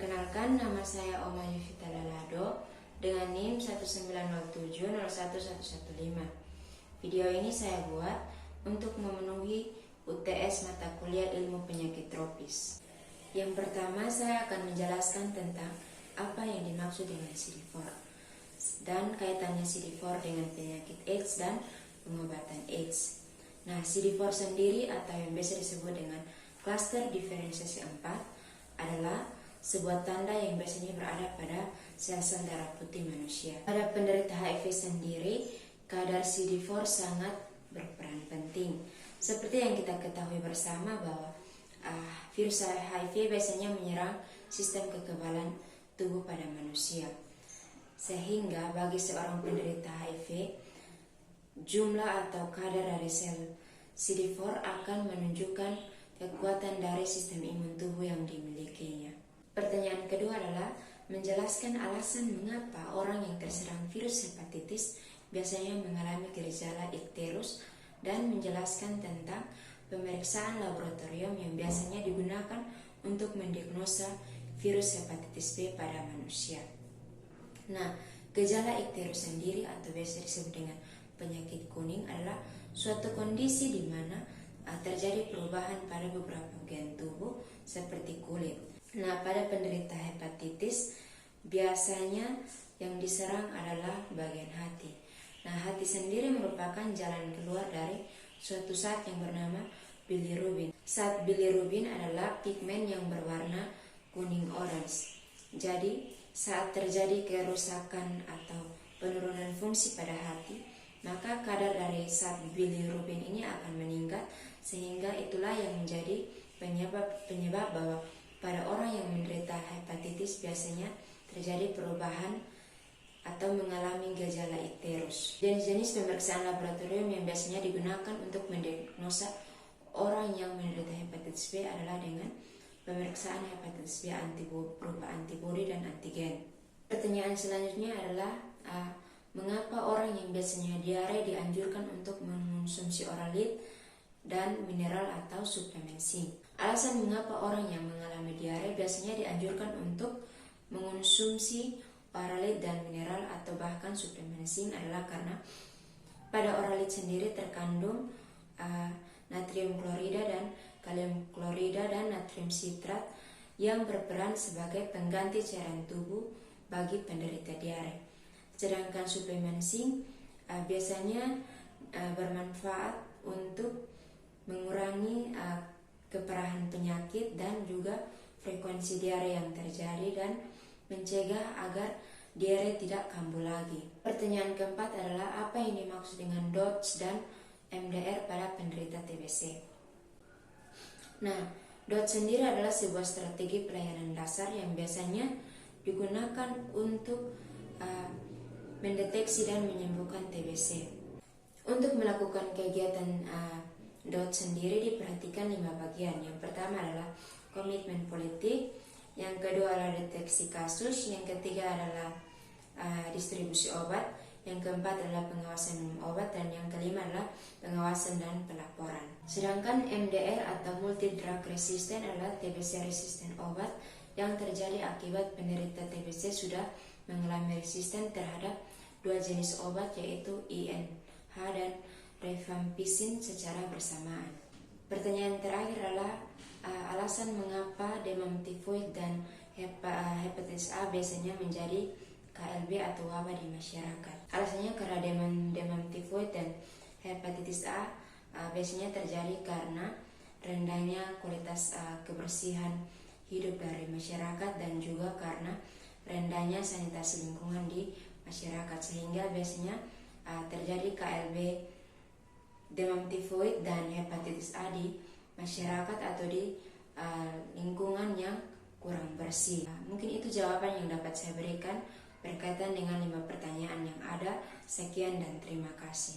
Perkenalkan, nama saya Oma Yuvita Lalado dengan NIM 190701115. Video ini saya buat untuk memenuhi UTS mata kuliah ilmu penyakit tropis. Yang pertama, saya akan menjelaskan tentang apa yang dimaksud dengan CD4 dan kaitannya CD4 dengan penyakit AIDS dan pengobatan AIDS. Nah, CD4 sendiri atau yang biasa disebut dengan klaster diferensiasi 4 adalah sebuah tanda yang biasanya berada pada sel-sel darah putih manusia. Pada penderita HIV sendiri, kadar CD4 sangat berperan penting. Seperti yang kita ketahui bersama bahwa virus HIV biasanya menyerang sistem kekebalan tubuh pada manusia. Sehingga bagi seorang penderita HIV, jumlah atau kadar dari sel CD4 akan menunjukkan kekuatan dari sistem imun tubuh yang dimilikinya. Pertanyaan kedua adalah menjelaskan alasan mengapa orang yang terserang virus hepatitis biasanya mengalami gejala ikterus dan menjelaskan tentang pemeriksaan laboratorium yang biasanya digunakan untuk mendiagnosa virus hepatitis B pada manusia. Nah, gejala ikterus sendiri atau biasa disebut dengan penyakit kuning adalah suatu kondisi di mana terjadi perubahan pada beberapa bagian tubuh seperti kulit. Nah, pada penderita hepatitis biasanya yang diserang adalah bagian hati. Nah, hati sendiri merupakan jalan keluar dari suatu zat yang bernama bilirubin. Zat bilirubin adalah pigmen yang berwarna kuning orange. Jadi, saat terjadi kerusakan atau penurunan fungsi pada hati, maka kadar dari zat bilirubin ini akan meningkat, sehingga itulah yang menjadi penyebab bahwa pada orang yang menderita hepatitis biasanya terjadi perubahan atau mengalami gejala ikterus. Jenis-jenis pemeriksaan laboratorium yang biasanya digunakan untuk mendiagnosa orang yang menderita hepatitis B adalah dengan pemeriksaan hepatitis B berupa antibodi dan antigen. Pertanyaan selanjutnya adalah mengapa orang yang biasanya diare dianjurkan untuk mengonsumsi oralit dan mineral atau suplemen zinc. Alasan mengapa orang yang mengalami diare biasanya dianjurkan untuk mengonsumsi oralit dan mineral atau bahkan suplemen zinc adalah karena pada oralit sendiri terkandung natrium klorida dan kalium klorida dan natrium sitrat yang berperan sebagai pengganti cairan tubuh bagi penderita diare. Sedangkan suplemen zinc biasanya bermanfaat untuk mengurangi keparahan penyakit dan juga frekuensi diare yang terjadi dan mencegah agar diare tidak kambuh lagi. Pertanyaan keempat adalah apa yang dimaksud dengan DOTS dan MDR pada penderita TBC. Nah, DOTS sendiri adalah sebuah strategi pelayanan dasar yang biasanya digunakan untuk mendeteksi dan menyembuhkan TBC. Untuk melakukan kegiatan DOTS sendiri diperhatikan 5 bagian. Yang pertama adalah komitmen politik, yang kedua adalah deteksi kasus, yang ketiga adalah distribusi obat, yang keempat adalah pengawasan minum obat, dan yang kelima adalah pengawasan dan pelaporan. Sedangkan MDR atau multi drug resistant adalah TBC resisten obat yang terjadi akibat penderita TBC sudah mengalami resisten terhadap 2 jenis obat, yaitu INH dan rifampicin secara bersamaan. Pertanyaan terakhir adalah alasan mengapa demam tifoid dan hepatitis A biasanya menjadi KLB atau wabah di masyarakat. Alasannya karena demam tifoid dan hepatitis A biasanya terjadi karena rendahnya kualitas kebersihan hidup dari masyarakat dan juga karena rendahnya sanitasi lingkungan di masyarakat, sehingga biasanya terjadi KLB, demam tifoid dan hepatitis A di masyarakat atau di lingkungan yang kurang bersih. Mungkin itu jawaban yang dapat saya berikan berkaitan dengan 5 pertanyaan yang ada. Sekian dan terima kasih.